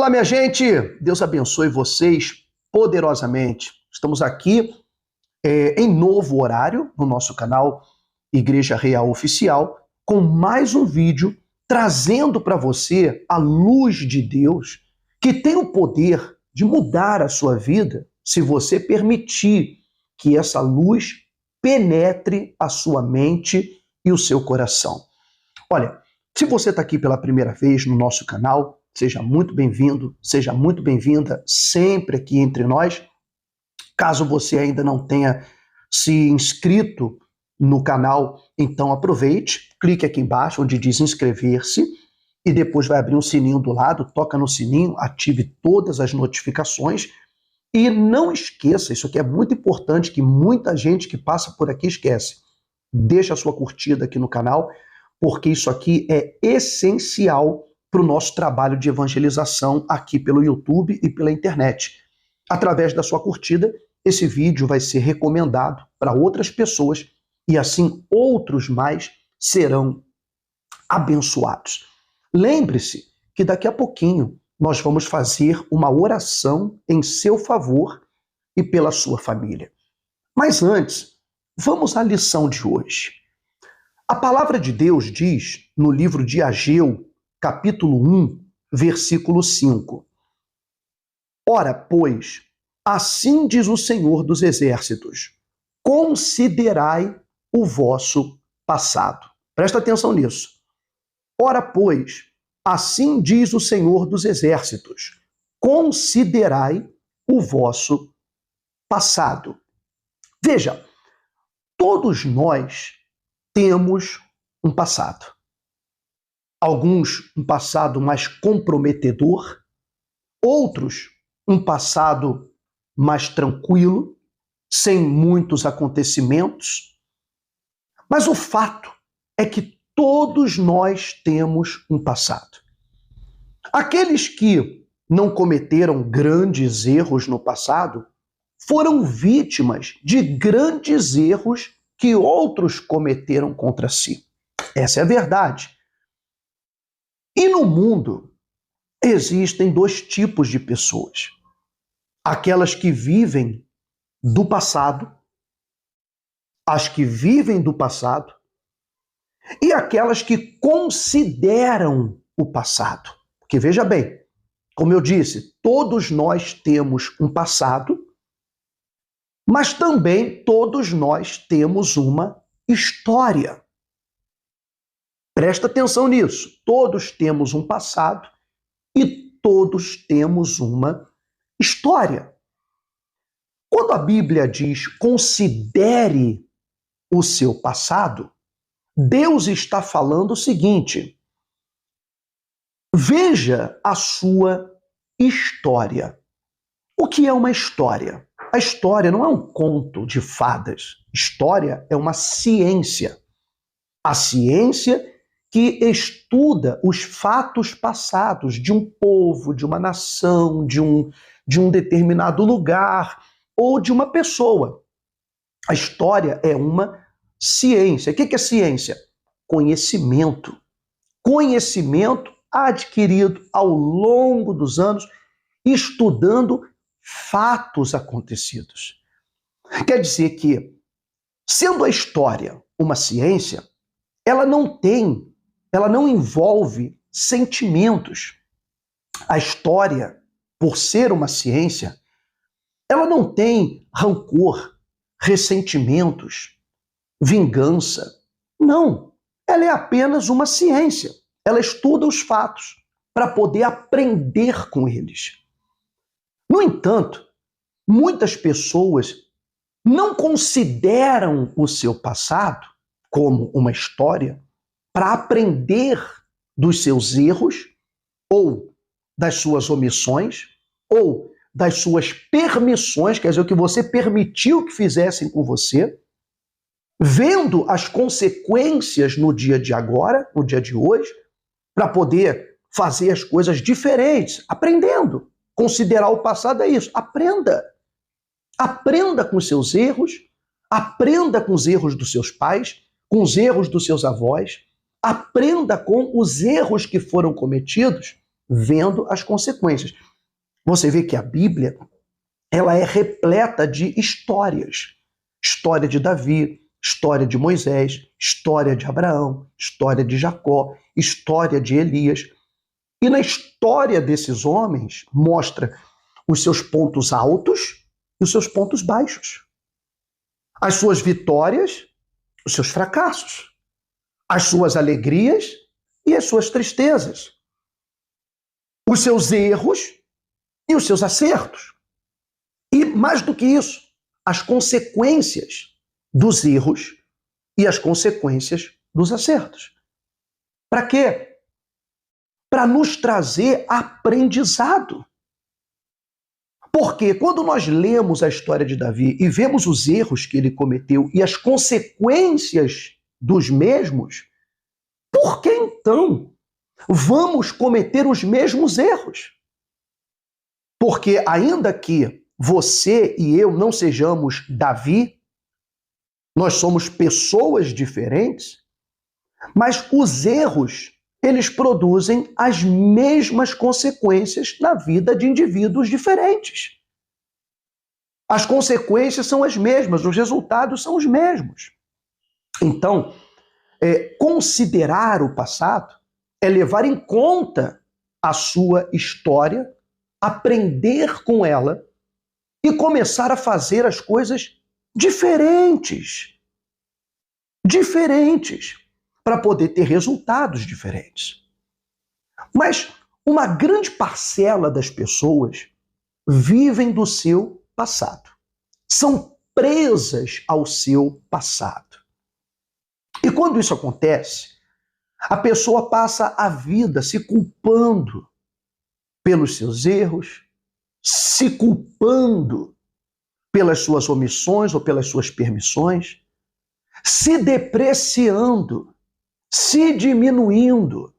Olá, minha gente! Deus abençoe vocês poderosamente. Estamos aqui em novo horário no nosso canal Igreja Real Oficial, com mais um vídeo trazendo para você a luz de Deus, que tem o poder de mudar a sua vida se você permitir que essa luz penetre a sua mente e o seu coração. Olha, se você está aqui pela primeira vez no nosso canal, seja muito bem-vindo, seja muito bem-vinda sempre aqui entre nós. Caso você ainda não tenha se inscrito no canal, então aproveite, clique aqui embaixo onde diz inscrever-se e depois vai abrir um sininho do lado, toca no sininho, ative todas as notificações e não esqueça, isso aqui é muito importante que muita gente que passa por aqui esquece. Deixa a sua curtida aqui no canal, porque isso aqui é essencial para o nosso trabalho de evangelização aqui pelo YouTube e pela internet. Através da sua curtida, esse vídeo vai ser recomendado para outras pessoas e assim outros mais serão abençoados. Lembre-se que daqui a pouquinho nós vamos fazer uma oração em seu favor e pela sua família. Mas antes, vamos à lição de hoje. A palavra de Deus diz no livro de Ageu, capítulo 1, versículo 5. Ora, pois, assim diz o Senhor dos Exércitos, considerai o vosso passado. Presta atenção nisso. Ora, pois, assim diz o Senhor dos Exércitos, considerai o vosso passado. Veja, todos nós temos um passado. Alguns um passado mais comprometedor, outros um passado mais tranquilo, sem muitos acontecimentos. Mas o fato é que todos nós temos um passado. Aqueles que não cometeram grandes erros no passado foram vítimas de grandes erros que outros cometeram contra si. Essa é a verdade. E no mundo existem dois tipos de pessoas. Aquelas que vivem do passado, as que vivem do passado, e aquelas que consideram o passado. Porque veja bem, como eu disse, todos nós temos um passado, mas também todos nós temos uma história. Presta atenção nisso. Todos temos um passado e todos temos uma história. Quando a Bíblia diz considere o seu passado, Deus está falando o seguinte: veja a sua história. O que é uma história? A história não é um conto de fadas. História é uma ciência. A ciência que estuda os fatos passados de um povo, de uma nação, de um determinado lugar ou de uma pessoa. A história é uma ciência. O que é ciência? Conhecimento. Conhecimento adquirido ao longo dos anos, estudando fatos acontecidos. Quer dizer que, sendo a história uma ciência, ela não envolve sentimentos. A história, por ser uma ciência, ela não tem rancor, ressentimentos, vingança. Não, ela é apenas uma ciência. Ela estuda os fatos para poder aprender com eles. No entanto, muitas pessoas não consideram o seu passado como uma história para aprender dos seus erros ou das suas omissões ou das suas permissões, quer dizer, o que você permitiu que fizessem com você, vendo as consequências no dia de agora, no dia de hoje, para poder fazer as coisas diferentes, aprendendo. Considerar o passado é isso. Aprenda. Aprenda com os seus erros, aprenda com os erros dos seus pais, com os erros dos seus avós, aprenda com os erros que foram cometidos vendo as consequências. Você vê que a Bíblia, ela é repleta de histórias. História de Davi, história de Moisés, história de Abraão, história de Jacó, história de Elias. E na história desses homens, mostra os seus pontos altos e os seus pontos baixos. As suas vitórias, os seus fracassos. As suas alegrias e as suas tristezas. Os seus erros e os seus acertos. E mais do que isso, as consequências dos erros e as consequências dos acertos. Para quê? Para nos trazer aprendizado. Porque quando nós lemos a história de Davi e vemos os erros que ele cometeu e as consequências dos mesmos, por que então vamos cometer os mesmos erros? Porque ainda que você e eu não sejamos Davi, nós somos pessoas diferentes, mas os erros, eles produzem as mesmas consequências na vida de indivíduos diferentes. As consequências são as mesmas, os resultados são os mesmos. Então, considerar o passado é levar em conta a sua história, aprender com ela e começar a fazer as coisas diferentes. Diferentes, para poder ter resultados diferentes. Mas uma grande parcela das pessoas vivem do seu passado. São presas ao seu passado. E quando isso acontece, a pessoa passa a vida se culpando pelos seus erros, se culpando pelas suas omissões ou pelas suas permissões, se depreciando, se diminuindo,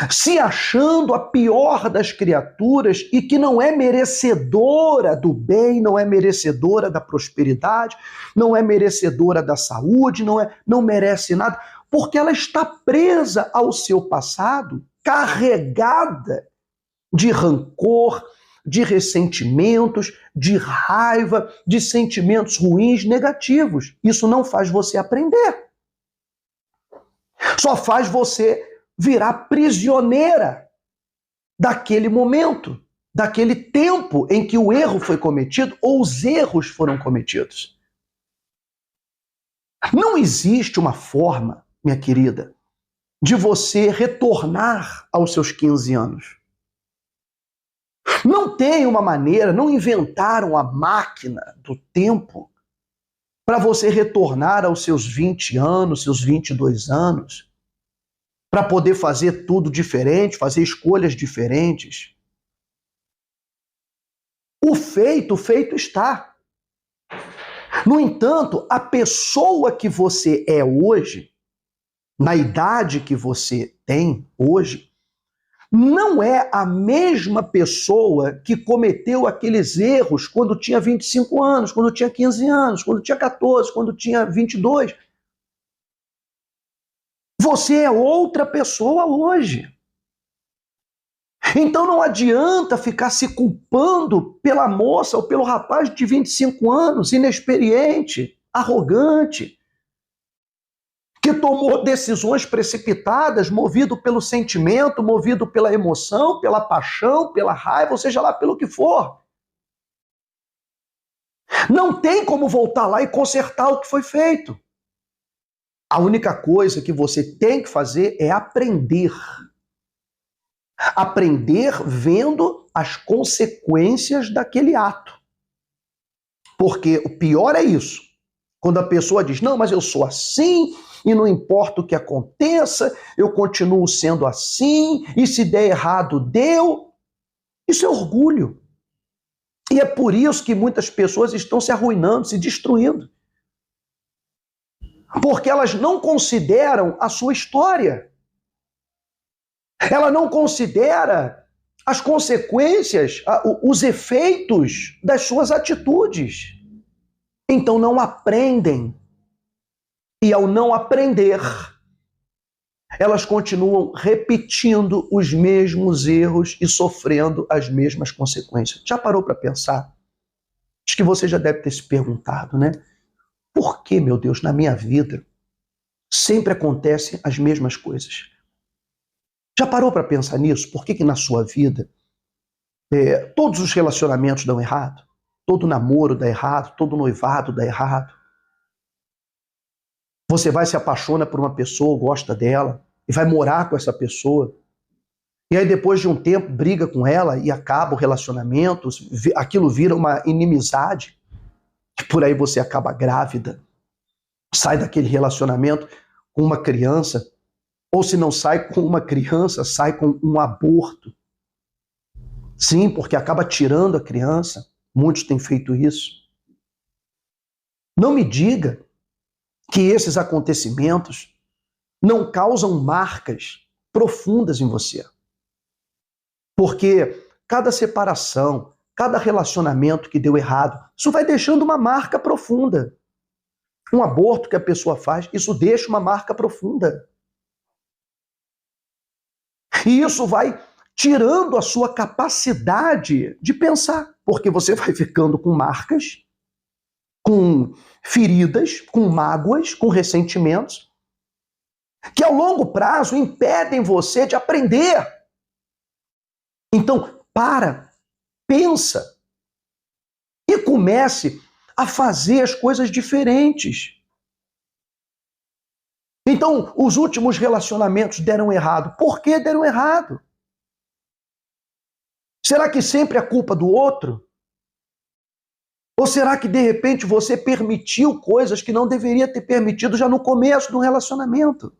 se achando a pior das criaturas e que não é merecedora do bem, não é merecedora da prosperidade, não é merecedora da saúde, não merece nada, porque ela está presa ao seu passado, carregada de rancor, de ressentimentos, de raiva, de sentimentos ruins, negativos. Isso não faz você aprender. Só faz você virar prisioneira daquele momento, daquele tempo em que o erro foi cometido ou os erros foram cometidos. Não existe uma forma, minha querida, de você retornar aos seus 15 anos. Não tem uma maneira, não inventaram a máquina do tempo para você retornar aos seus 20 anos, seus 22 anos, para poder fazer tudo diferente, fazer escolhas diferentes. O feito está. No entanto, a pessoa que você é hoje, na idade que você tem hoje, não é a mesma pessoa que cometeu aqueles erros quando tinha 25 anos, quando tinha 15 anos, quando tinha 14, quando tinha 22. Você é outra pessoa hoje. Então não adianta ficar se culpando pela moça ou pelo rapaz de 25 anos, inexperiente, arrogante, que tomou decisões precipitadas, movido pelo sentimento, movido pela emoção, pela paixão, pela raiva, ou seja lá pelo que for. Não tem como voltar lá e consertar o que foi feito. A única coisa que você tem que fazer é aprender. Aprender vendo as consequências daquele ato. Porque o pior é isso. Quando a pessoa diz, não, mas eu sou assim, e não importa o que aconteça, eu continuo sendo assim, e se der errado, deu. Isso é orgulho. E é por isso que muitas pessoas estão se arruinando, se destruindo. Porque elas não consideram a sua história. Ela não considera as consequências, os efeitos das suas atitudes. Então não aprendem. E ao não aprender, elas continuam repetindo os mesmos erros e sofrendo as mesmas consequências. Já parou para pensar? Acho que você já deve ter se perguntado, né? Por que, meu Deus, na minha vida sempre acontecem as mesmas coisas? Já parou para pensar nisso? Por que na sua vida todos os relacionamentos dão errado? Todo namoro dá errado, todo noivado dá errado. Você vai se apaixona por uma pessoa, gosta dela, e vai morar com essa pessoa. E aí depois de um tempo briga com ela e acaba o relacionamento, aquilo vira uma inimizade. E por aí você acaba grávida, sai daquele relacionamento com uma criança, ou se não sai com uma criança, sai com um aborto. Sim, porque acaba tirando a criança. Muitos têm feito isso. Não me diga que esses acontecimentos não causam marcas profundas em você. Porque cada separação, cada relacionamento que deu errado, isso vai deixando uma marca profunda. Um aborto que a pessoa faz, isso deixa uma marca profunda. E isso vai tirando a sua capacidade de pensar, porque você vai ficando com marcas, com feridas, com mágoas, com ressentimentos, que ao longo prazo impedem você de aprender. Então, pensa e comece a fazer as coisas diferentes. Então, os últimos relacionamentos deram errado. Por que deram errado? Será que sempre é culpa do outro? Ou será que, de repente, você permitiu coisas que não deveria ter permitido já no começo do relacionamento?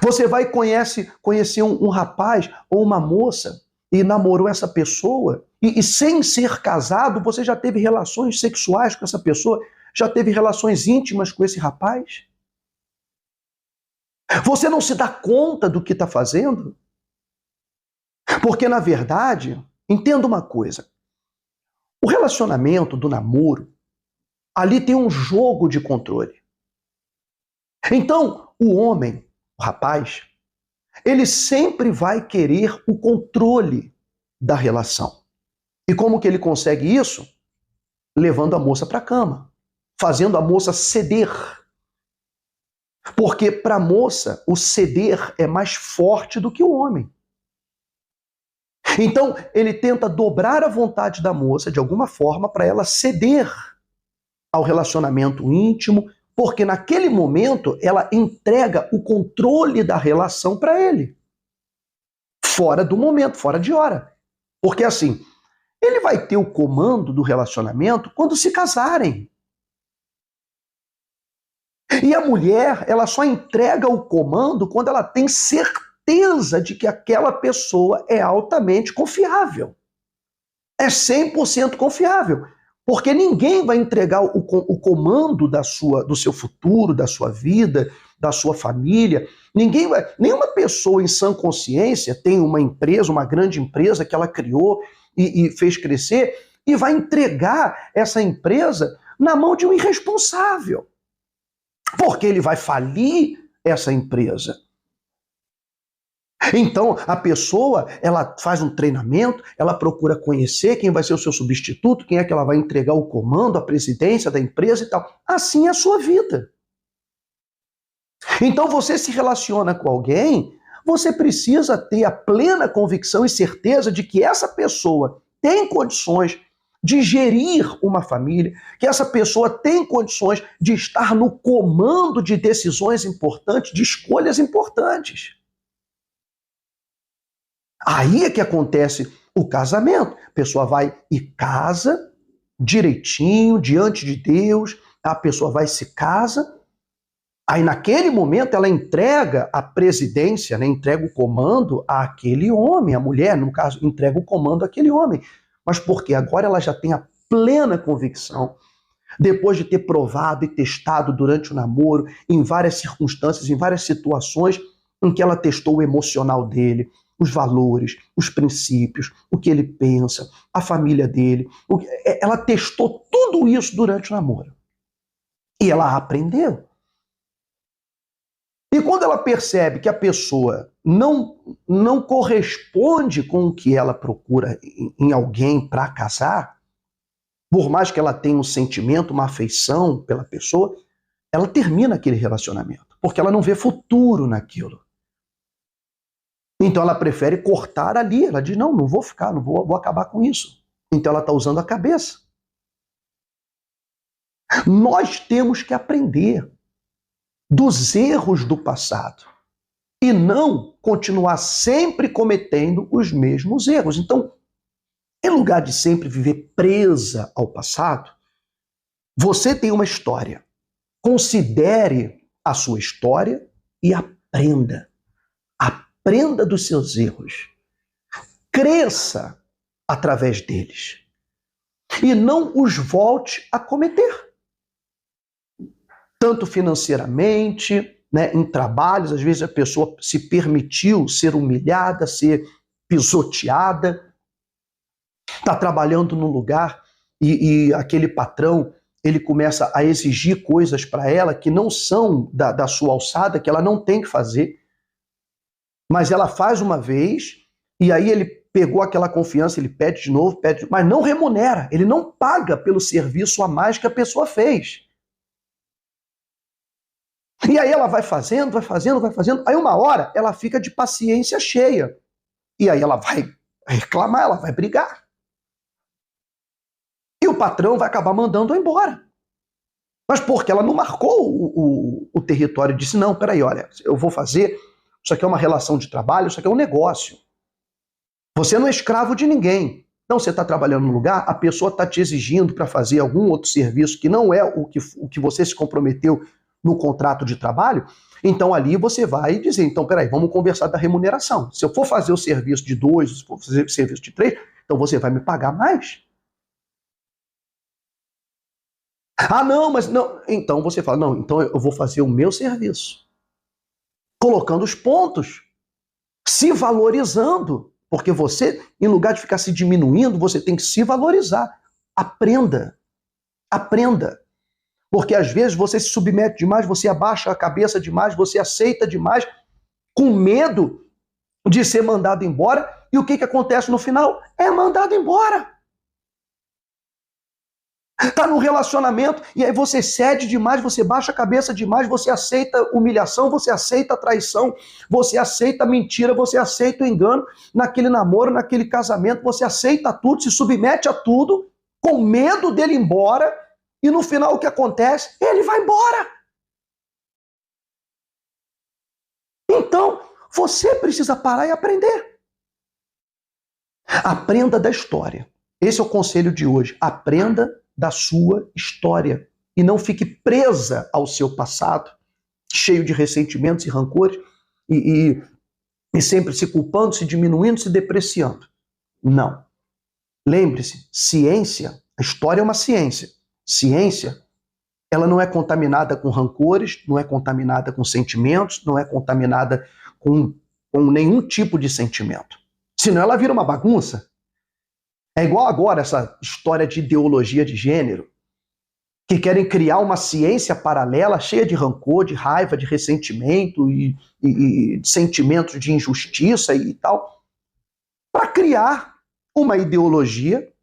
Você vai conhecer um rapaz ou uma moça e namorou essa pessoa e sem ser casado, você já teve relações sexuais com essa pessoa, já teve relações íntimas com esse rapaz? Você não se dá conta do que está fazendo? Porque, na verdade, entenda uma coisa, o relacionamento do namoro, ali tem um jogo de controle. Então, o homem, o rapaz, ele sempre vai querer o controle da relação. E como que ele consegue isso? Levando a moça para a cama, fazendo a moça ceder. Porque para a moça, o ceder é mais forte do que o homem. Então, ele tenta dobrar a vontade da moça, de alguma forma, para ela ceder ao relacionamento íntimo, porque naquele momento ela entrega o controle da relação para ele. Fora do momento, fora de hora. Porque assim, ele vai ter o comando do relacionamento quando se casarem. E a mulher, ela só entrega o comando quando ela tem certeza de que aquela pessoa é altamente confiável. É 100% confiável. Porque ninguém vai entregar o comando do seu futuro, da sua vida, da sua família. Nenhuma pessoa em sã consciência tem uma empresa, uma grande empresa que ela criou e fez crescer e vai entregar essa empresa na mão de um irresponsável. Porque ele vai falir essa empresa. Então, a pessoa, ela faz um treinamento, ela procura conhecer quem vai ser o seu substituto, quem é que ela vai entregar o comando, a presidência da empresa e tal. Assim é a sua vida. Então, você se relaciona com alguém, você precisa ter a plena convicção e certeza de que essa pessoa tem condições de gerir uma família, que essa pessoa tem condições de estar no comando de decisões importantes, de escolhas importantes. Aí é que acontece o casamento. A pessoa vai e casa direitinho, diante de Deus, a pessoa vai e se casa, aí naquele momento ela entrega a presidência, né, entrega o comando àquele homem, a mulher, no caso, entrega o comando àquele homem. Mas por quê? Agora ela já tem a plena convicção, depois de ter provado e testado durante o namoro, em várias circunstâncias, em várias situações, em que ela testou o emocional dele, os valores, os princípios, o que ele pensa, a família dele. Ela testou tudo isso durante o namoro. E ela aprendeu. E quando ela percebe que a pessoa não corresponde com o que ela procura em alguém para casar, por mais que ela tenha um sentimento, uma afeição pela pessoa, ela termina aquele relacionamento, porque ela não vê futuro naquilo. Então ela prefere cortar ali, ela diz, não vou ficar, vou acabar com isso. Então ela está usando a cabeça. Nós temos que aprender dos erros do passado e não continuar sempre cometendo os mesmos erros. Então, em lugar de sempre viver presa ao passado, você tem uma história. Considere a sua história e aprenda. Aprenda dos seus erros. Cresça através deles. E não os volte a cometer. Tanto financeiramente, né, em trabalhos, às vezes a pessoa se permitiu ser humilhada, ser pisoteada, está trabalhando num lugar e aquele patrão, ele começa a exigir coisas para ela que não são da sua alçada, que ela não tem que fazer, mas ela faz uma vez e aí ele pegou aquela confiança, ele pede de novo, mas não remunera, ele não paga pelo serviço a mais que a pessoa fez. E aí ela vai fazendo, aí uma hora ela fica de paciência cheia. E aí ela vai reclamar, ela vai brigar. E o patrão vai acabar mandando-a embora. Mas porque ela não marcou o território e disse, não, peraí, olha, eu vou fazer, isso aqui é uma relação de trabalho, isso aqui é um negócio. Você não é escravo de ninguém. Então você está trabalhando no lugar, a pessoa está te exigindo para fazer algum outro serviço que não é o que você se comprometeu no contrato de trabalho, então ali você vai dizer, então peraí, vamos conversar da remuneração. Se eu for fazer o serviço de 2, se for fazer o serviço de 3, então você vai me pagar mais. Ah, não, mas não. Então você fala, não, então eu vou fazer o meu serviço. Colocando os pontos, se valorizando, porque você, em lugar de ficar se diminuindo, você tem que se valorizar. Aprenda. Aprenda. Porque às vezes você se submete demais, você abaixa a cabeça demais, você aceita demais, com medo de ser mandado embora. E o que acontece no final? É mandado embora. Está num relacionamento e aí você cede demais, você baixa a cabeça demais, você aceita humilhação, você aceita a traição, você aceita a mentira, você aceita o engano naquele namoro, naquele casamento, você aceita tudo, se submete a tudo, com medo dele ir embora. E no final o que acontece? Ele vai embora. Então, você precisa parar e aprender. Aprenda da história. Esse é o conselho de hoje. Aprenda da sua história. E não fique presa ao seu passado, cheio de ressentimentos e rancores, e sempre se culpando, se diminuindo, se depreciando. Não. Lembre-se, ciência, a história é uma ciência. Ciência, ela não é contaminada com rancores, não é contaminada com sentimentos, não é contaminada com nenhum tipo de sentimento. Senão ela vira uma bagunça. É igual agora essa história de ideologia de gênero, que querem criar uma ciência paralela cheia de rancor, de raiva, de ressentimento e de sentimentos de injustiça e tal, para criar uma ideologia,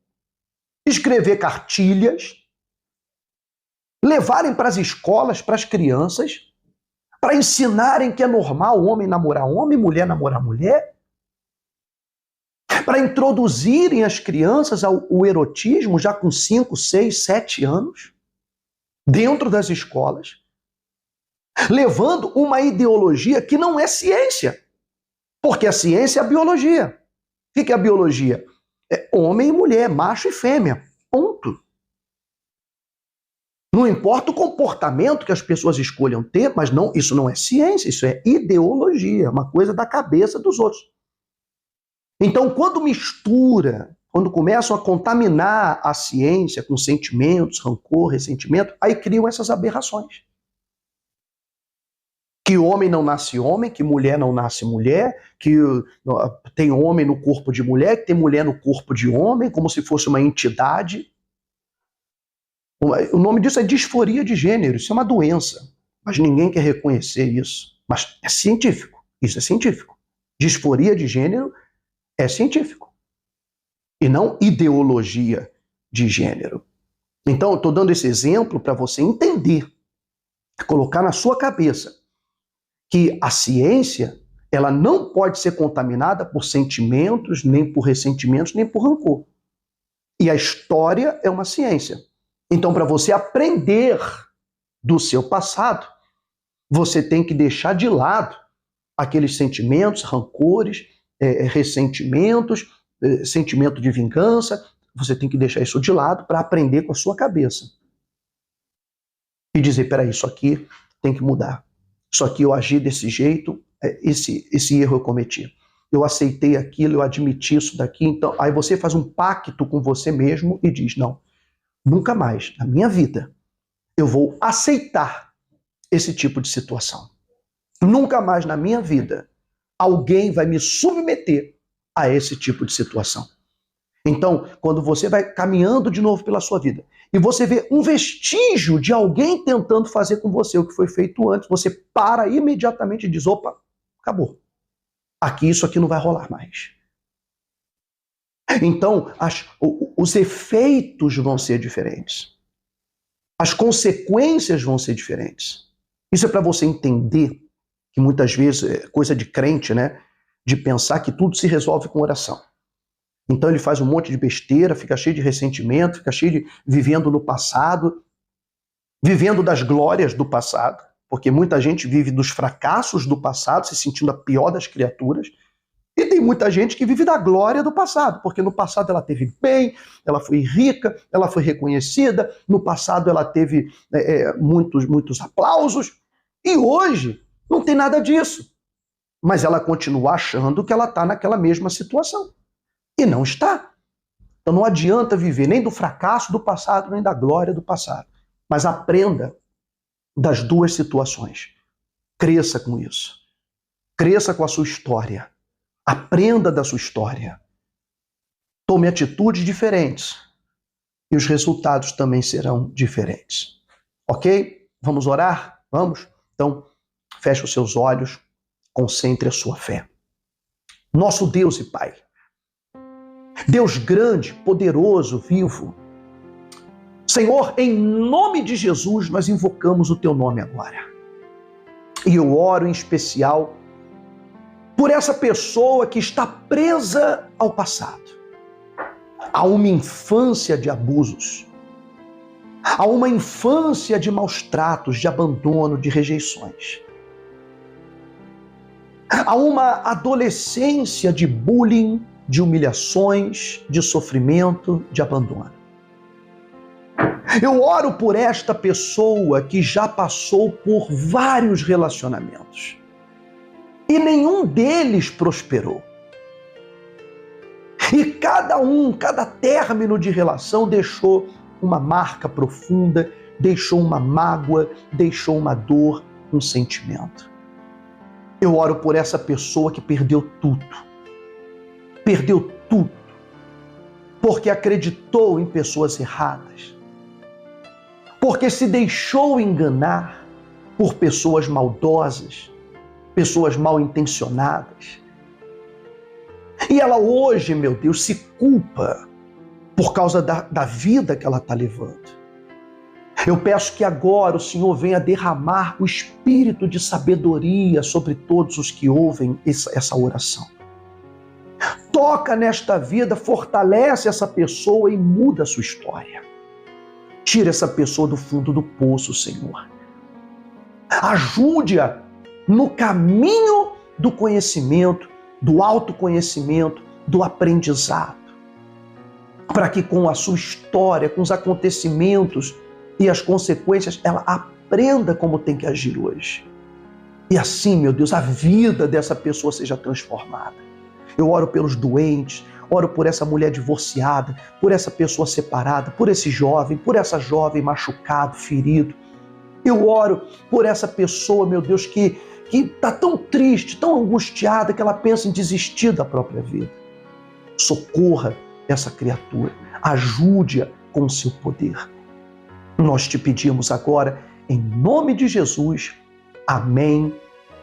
escrever cartilhas, levarem para as escolas, para as crianças, para ensinarem que é normal homem namorar homem, mulher namorar mulher, para introduzirem as crianças ao erotismo já com 5, 6, 7 anos, dentro das escolas, levando uma ideologia que não é ciência, porque a ciência é a biologia. O que é a biologia? É homem e mulher, macho e fêmea, ponto. Não importa o comportamento que as pessoas escolham ter, mas não, isso não é ciência, isso é ideologia, uma coisa da cabeça dos outros. Então, quando mistura, quando começam a contaminar a ciência com sentimentos, rancor, ressentimento, aí criam essas aberrações. Que homem não nasce homem, que mulher não nasce mulher, que tem homem no corpo de mulher, que tem mulher no corpo de homem, como se fosse uma entidade. O nome disso é disforia de gênero, isso é uma doença, mas ninguém quer reconhecer isso. mas é científico. Isso é científico. Disforia de gênero é científico. E não ideologia de gênero. Então, eu estou dando esse exemplo para você entender, colocar na sua cabeça que a ciência, ela não pode ser contaminada por sentimentos, nem por ressentimentos, nem por rancor. E a história é uma ciência. Então, para você aprender do seu passado, você tem que deixar de lado aqueles sentimentos, rancores, ressentimentos, sentimento de vingança. Você tem que deixar isso de lado para aprender com a sua cabeça. E dizer, peraí, isso aqui tem que mudar. Isso aqui eu agi desse jeito, esse erro eu cometi. Eu aceitei aquilo, eu admiti isso daqui. Então, aí você faz um pacto com você mesmo e diz, não, nunca mais na minha vida eu vou aceitar esse tipo de situação. Nunca mais na minha vida alguém vai me submeter a esse tipo de situação. Então, quando você vai caminhando de novo pela sua vida e você vê um vestígio de alguém tentando fazer com você o que foi feito antes, você para imediatamente e diz, opa, acabou. Isso aqui não vai rolar mais. Então, os efeitos vão ser diferentes. As consequências vão ser diferentes. Isso é para você entender que muitas vezes é coisa de crente, né? De pensar que tudo se resolve com oração. Então ele faz um monte de besteira, fica cheio de ressentimento, fica cheio de vivendo no passado, vivendo das glórias do passado, porque muita gente vive dos fracassos do passado, se sentindo a pior das criaturas, e tem muita gente que vive da glória do passado, porque no passado ela teve bem, ela foi rica, ela foi reconhecida, no passado ela teve muitos aplausos, e hoje não tem nada disso. Mas ela continua achando que ela está naquela mesma situação. E não está. Então não adianta viver nem do fracasso do passado, nem da glória do passado. Mas aprenda das duas situações. Cresça com isso. Cresça com a sua história. Aprenda da sua história. Tome atitudes diferentes. E os resultados também serão diferentes. Ok? Vamos orar? Vamos? Então, feche os seus olhos. Concentre a sua fé. Nosso Deus e Pai, Deus grande, poderoso, vivo. Senhor, em nome de Jesus, nós invocamos o Teu nome agora. E eu oro em especial por essa pessoa que está presa ao passado, a uma infância de abusos, a uma infância de maus tratos, de abandono, de rejeições, a uma adolescência de bullying, de humilhações, de sofrimento, de abandono. Eu oro por esta pessoa que já passou por vários relacionamentos e nenhum deles prosperou. E cada término de relação deixou uma marca profunda, deixou uma mágoa, deixou uma dor, um sentimento. Eu oro por essa pessoa que perdeu tudo. Perdeu tudo, porque acreditou em pessoas erradas, porque se deixou enganar por pessoas maldosas, pessoas mal intencionadas. E ela hoje, meu Deus, se culpa por causa da vida que ela está levando. Eu peço que agora o Senhor venha derramar o espírito de sabedoria sobre todos os que ouvem essa oração. Toca nesta vida, fortalece essa pessoa e muda a sua história. Tira essa pessoa do fundo do poço, Senhor. Ajude-a no caminho do conhecimento, do autoconhecimento, do aprendizado. Para que com a sua história, com os acontecimentos e as consequências, ela aprenda como tem que agir hoje. E assim, meu Deus, a vida dessa pessoa seja transformada. Eu oro pelos doentes, oro por essa mulher divorciada, por essa pessoa separada, por esse jovem, por essa jovem machucado, ferido. Eu oro por essa pessoa, meu Deus, que está tão triste, tão angustiada, que ela pensa em desistir da própria vida. Socorra essa criatura, ajude-a com o seu poder. Nós te pedimos agora, em nome de Jesus, amém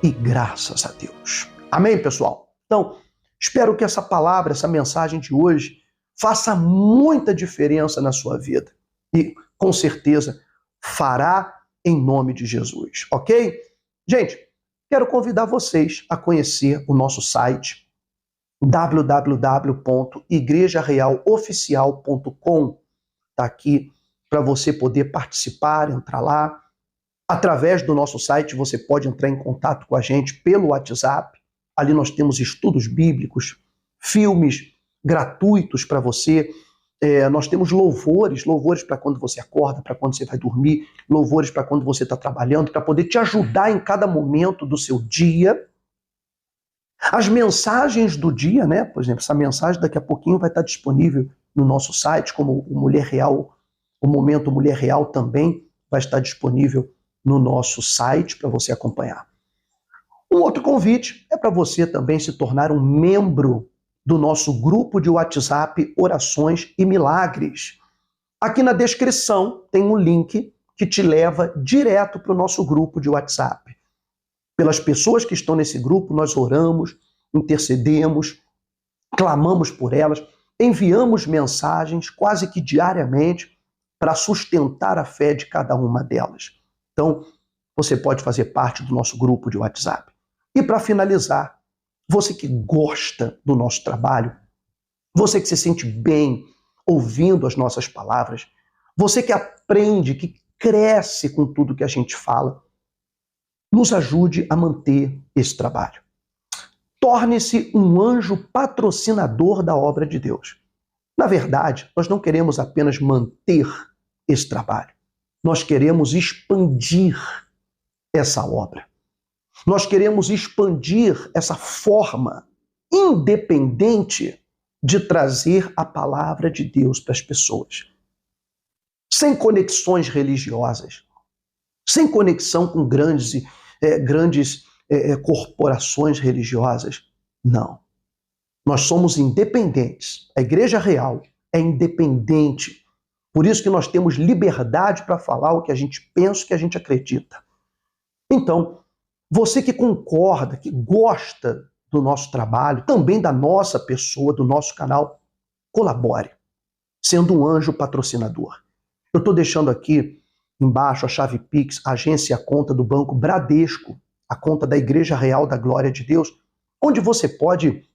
e graças a Deus. Amém, pessoal? Então, espero que essa palavra, essa mensagem de hoje faça muita diferença na sua vida. E, com certeza, fará em nome de Jesus, ok? Gente, quero convidar vocês a conhecer o nosso site www.igrejarealoficial.com. Está aqui para você poder participar, entrar lá. Através do nosso site, você pode entrar em contato com a gente pelo WhatsApp. Ali nós temos estudos bíblicos, filmes gratuitos para você. Nós temos louvores para quando você acorda, para quando você vai dormir, louvores para quando você está trabalhando, para poder te ajudar em cada momento do seu dia. As mensagens do dia, né? Por exemplo, essa mensagem daqui a pouquinho vai estar disponível no nosso site, como o Mulher Real, o Momento Mulher Real também vai estar disponível no nosso site para você acompanhar. Um outro convite é para você também se tornar um membro do nosso grupo de WhatsApp Orações e Milagres. Aqui na descrição tem um link que te leva direto para o nosso grupo de WhatsApp. Pelas pessoas que estão nesse grupo, nós oramos, intercedemos, clamamos por elas, enviamos mensagens quase que diariamente para sustentar a fé de cada uma delas. Então, você pode fazer parte do nosso grupo de WhatsApp. E para finalizar, você que gosta do nosso trabalho, você que se sente bem ouvindo as nossas palavras, você que aprende, que cresce com tudo que a gente fala, nos ajude a manter esse trabalho. Torne-se um anjo patrocinador da obra de Deus. Na verdade, nós não queremos apenas manter esse trabalho. Nós queremos expandir essa obra. Nós queremos expandir essa forma independente de trazer a palavra de Deus para as pessoas. Sem conexões religiosas, sem conexão com grandes corporações religiosas. Não. Nós somos independentes. A Igreja Real é independente. Por isso que nós temos liberdade para falar o que a gente pensa, o que a gente acredita. Então, você que concorda, que gosta do nosso trabalho, também da nossa pessoa, do nosso canal, colabore, sendo um anjo patrocinador. Eu estou deixando aqui embaixo a chave Pix, a agência e a conta do Banco Bradesco, a conta da Igreja Real da Glória de Deus, onde você pode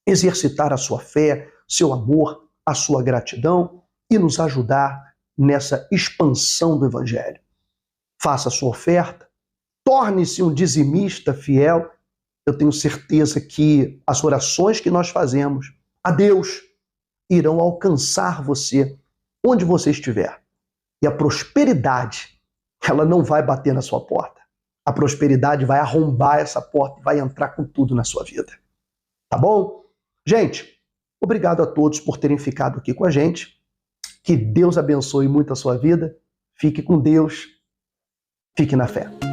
exercitar a sua fé, seu amor, a sua gratidão e nos ajudar nessa expansão do Evangelho. Faça a sua oferta, torne-se um dizimista fiel. Eu tenho certeza que as orações que nós fazemos a Deus irão alcançar você onde você estiver. E a prosperidade, ela não vai bater na sua porta. A prosperidade vai arrombar essa porta e vai entrar com tudo na sua vida. Tá bom? Gente, obrigado a todos por terem ficado aqui com a gente. Que Deus abençoe muito a sua vida. Fique com Deus. Fique na fé.